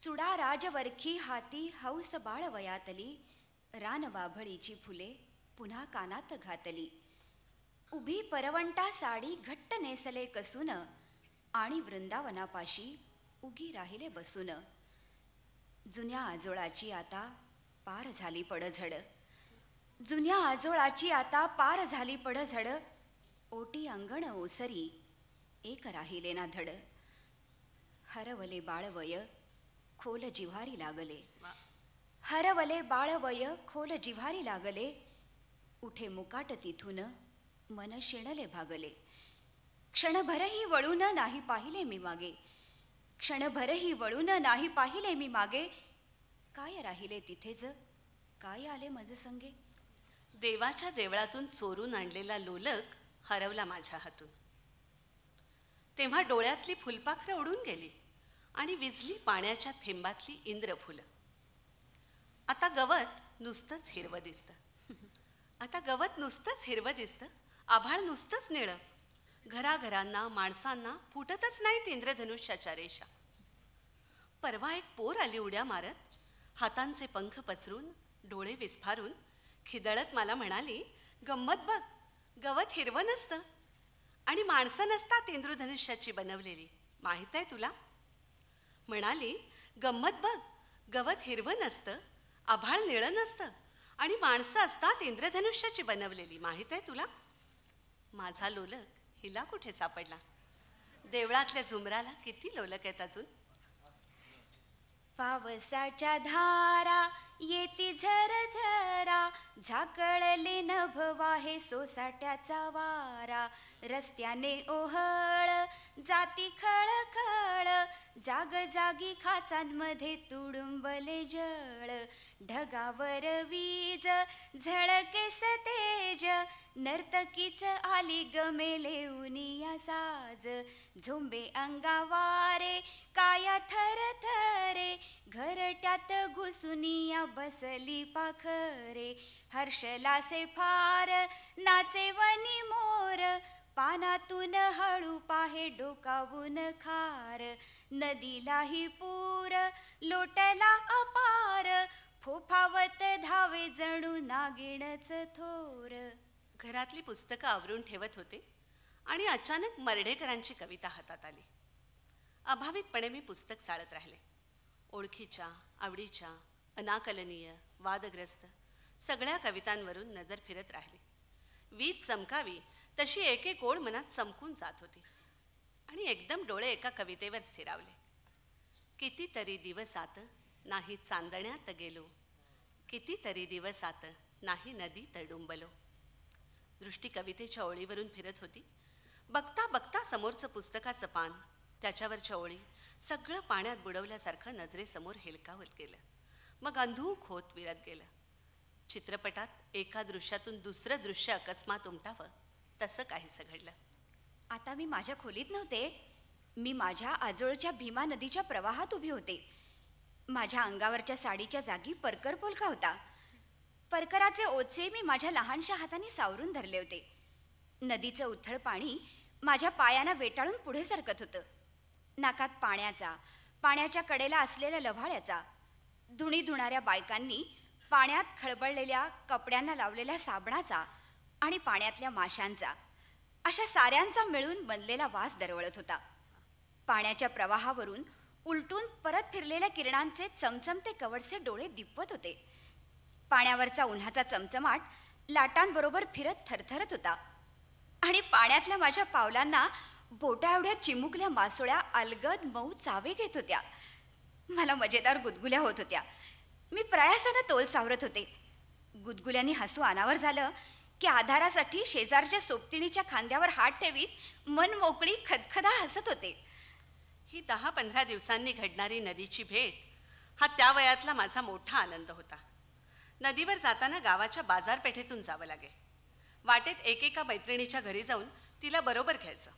चुडा राजवरखी हाती हौस बाळ वयातली, रानवाभळीची फुले पुन्हा कानात घातली. उभी परवंटा साडी घट्ट नेसले कसून, आणि वृंदावनापाशी उगी राहिले बसून. जुन्या आजोळाची आता पार झाली पडझड, जुन्या आजोळाची आता पार झाली पडझड. ओटी अंगण ओसरी एक राहिले ना धड. हरवले बाळवय खोल जिव्हारी लागले, हरवले बाळवय खोल जिव्हारी लागले. उठे मुकाट तिथून मन शेणले भागले. क्षणभरही वळून नाही पाहिले मी मागे, क्षणभरही वळून नाही पाहिले मी मागे. काय राहिले तिथेच, काय आले मज संगे. देवाच्या देवळातून चोरून आणलेला लोलक हरवला माझ्या हातून. तेव्हा डोळ्यातली फुलपाखरं उडून गेली आणि विजली पाण्याच्या थेंबातली इंद्रफुलं. आता गवत नुसतंच हिरवं दिसतं, आता गवत नुसतंच हिरवं दिसतं. आभाळ नुसतंच निळं. घराघरांना माणसांना फुटतच नाहीत इंद्रधनुष्याच्या रेषा. परवा एक पोर आली उड्या मारत, हातांचे पंख पसरून डोळे विस्फारून खिदळत मला म्हणाली, गंमत बघ, गवत हिरवं नसतं आणि माणसं नसतात इंद्रधनुष्याची बनवलेली, माहीत आहे तुला. म्हणाली, गंमत बघ, गवत हिरवं नसतं, आभाळ निळं नसतं आणि माणसं असतात इंद्रधनुष्याची बनवलेली, माहीत आहे तुला. माझा लोलक हिला कुठे सापडला. देवळातल्या झुमराला किती लोलक आहेत अजून. पावसाच्या धारा येती झरझरा, झाकळले नभवा हे सोसाट्याचा वारा. रस्त्याने ओहळ जाती खळखळ, जाग जागी खाचांमध्ये तुडुंबले जळ. ढगावर वीज झळके सतेज, नर्तकीच आली गमेले उनिया साज. झोंबे अंगावारे काया थरथरे, घरट्यात घुसुनिया बसली पाखरे. हर्षलासे फार नाचे वनी मोर, पानातून हळू पाहे डोकावून खार. नदीलाही पूर लोटला अपार, फोफावत धावे जणू नागिणच थोर. घरातली पुस्तकं आवरून ठेवत होते आणि अचानक मर्ढेकरांची कविता हातात आली. अभावितपणे मी पुस्तक चाळत राहिले. ओळखीच्या, आवडीच्या, अनाकलनीय, वादग्रस्त सगळ्या कवितांवरून नजर फिरत राहिली. वीज चमकावी तशी एक एक ओळ मनात चमकून जात होती आणि एकदम डोळे एका कवितेवर स्थिरावले. कितीतरी दिवसात नाही चांदण्यात गेलो, कितीतरी दिवसात नाही नदीत डुंबलो. दृष्टी कवितेच्या ओळीवरून फिरत होती. बघता बघता समोरचं पुस्तकाचं पान, त्याच्यावरच्या ओळी सगळं पाण्यात बुडवल्यासारखं नजरेसमोर हेलकावत गेलं. मग अंधूक होत विरत गेलं. चित्रपटात एका दृश्यातून दुसरं दृश्य अकस्मात उमटावं तसं काहीसं घडलं. आता मी माझ्या खोलीत नव्हते, मी माझ्या आजोळच्या भीमा नदीच्या प्रवाहात उभी होते. माझ्या अंगावरच्या साडीच्या जागी परकर पोलका होता. परकराचे ओझे मी माझ्या लहानशा हाताने सावरून धरले होते. नदीचं उथळ पाणी माझ्या पायांना वेटाळून पुढे सरकत होतं. नाकात पाण्याचा, पाण्याच्या कडेला असलेल्या लव्हाळ्याचा, धुणी धुणाऱ्या बायकांनी पाण्यात खळबळलेल्या कपड्यांना लावलेल्या साबणाचा आणि पाण्यातल्या माशांचा, अशा साऱ्यांचा मिळून बनलेला वास दरवळत होता. पाण्याच्या प्रवाहावरून उलटून परत फिरलेल्या किरणांचे चमचमते कवडसे डोळे दिपवत होते. पाण्यावरचा उन्हाचा चमचमाट लाटांबरोबर फिरत थरथरत होता आणि पाण्यातल्या माझ्या पावलांना बोटा एवढ्या चिमुकल्या मासोळ्या अलगद मऊ चावे घेत होत्या. मला मजेदार गुदगुल्या होत होत्या. मी प्रयासानं तोल सावरत होते. गुदगुल्यांनी हसू अनावर झालं की आधारासाठी शेजारच्या सोबतिणीच्या खांद्यावर हात ठेवीत मन मोकळी खदखदा हसत होते. ही 10-15 दिवसांनी घडणारी नदीची भेट हा त्या वयातला माझा मोठा आनंद होता. नदीवर जाताना गावाच्या बाजारपेठेतून जावं लागे. वाटेत एकेका मैत्रिणीच्या घरी जाऊन तिला बरोबर घ्यायचं.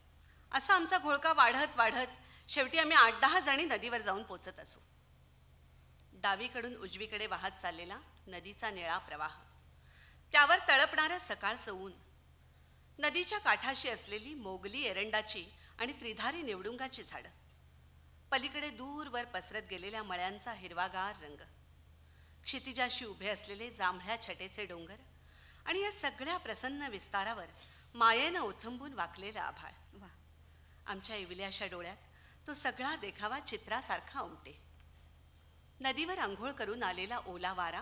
असा आमचा घोळका वाढत वाढत शेवटी आम्ही 8-10 जणी नदीवर जाऊन पोचत असू. डावीकडून उजवीकडे वाहत चाललेला नदीचा निळा प्रवाह, त्यावर तळपणारं सकाळचं ऊन, नदीच्या काठाशी असलेली मोगली एरंडाची आणि त्रिधारी निवडुंगाची झाडं, पलीकडे दूरवर पसरत गेलेल्या मळ्यांचा हिरवागार रंग, क्षितिजाशी उभे असलेले जांभळ्या छटेचे डोंगर आणि या सगळ्या प्रसन्न विस्तारावर मायेनं ओथंबून वाकलेलं आभाळ. वा, आमच्या इवल्याशा डोळ्यात तो सगळा देखावा चित्रासारखा उमटे. नदीवर आंघोळ करून आलेला ओला वारा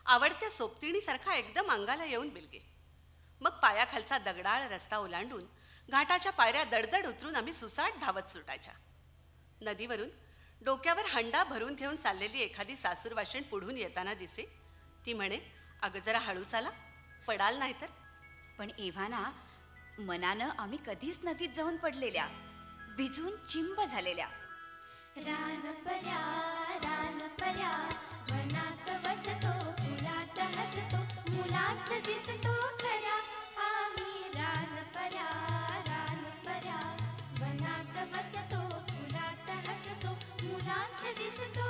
आवडत्या सोबतिणीसारखा एकदम अंगाला येऊन बिलगे. मग पायाखालचा दगडाळ रस्ता ओलांडून घाटाच्या पायऱ्या दडदड उतरून आम्ही सुसाट धावत सुटायच्या. नदीवरून डोक्यावर हंडा भरून घेऊन चाललेली एखादी सासूरवाशीण पुढून येताना दिसे. ती म्हणे, अगं जरा हळू चाला, पडाल नाही तर. पण एव्हाना मनानं आम्ही कधीच नदीत जाऊन पडलेल्या, भिजून चिंब झालेल्या. रानपऱ्या रानपऱ्या वनात बसतो, फुलात हसतो, मुलास दिसतो खरा. आम्ही रानपऱ्या रानपऱ्या वनात बसतो, फुलात हसतो, मुलास दिसतो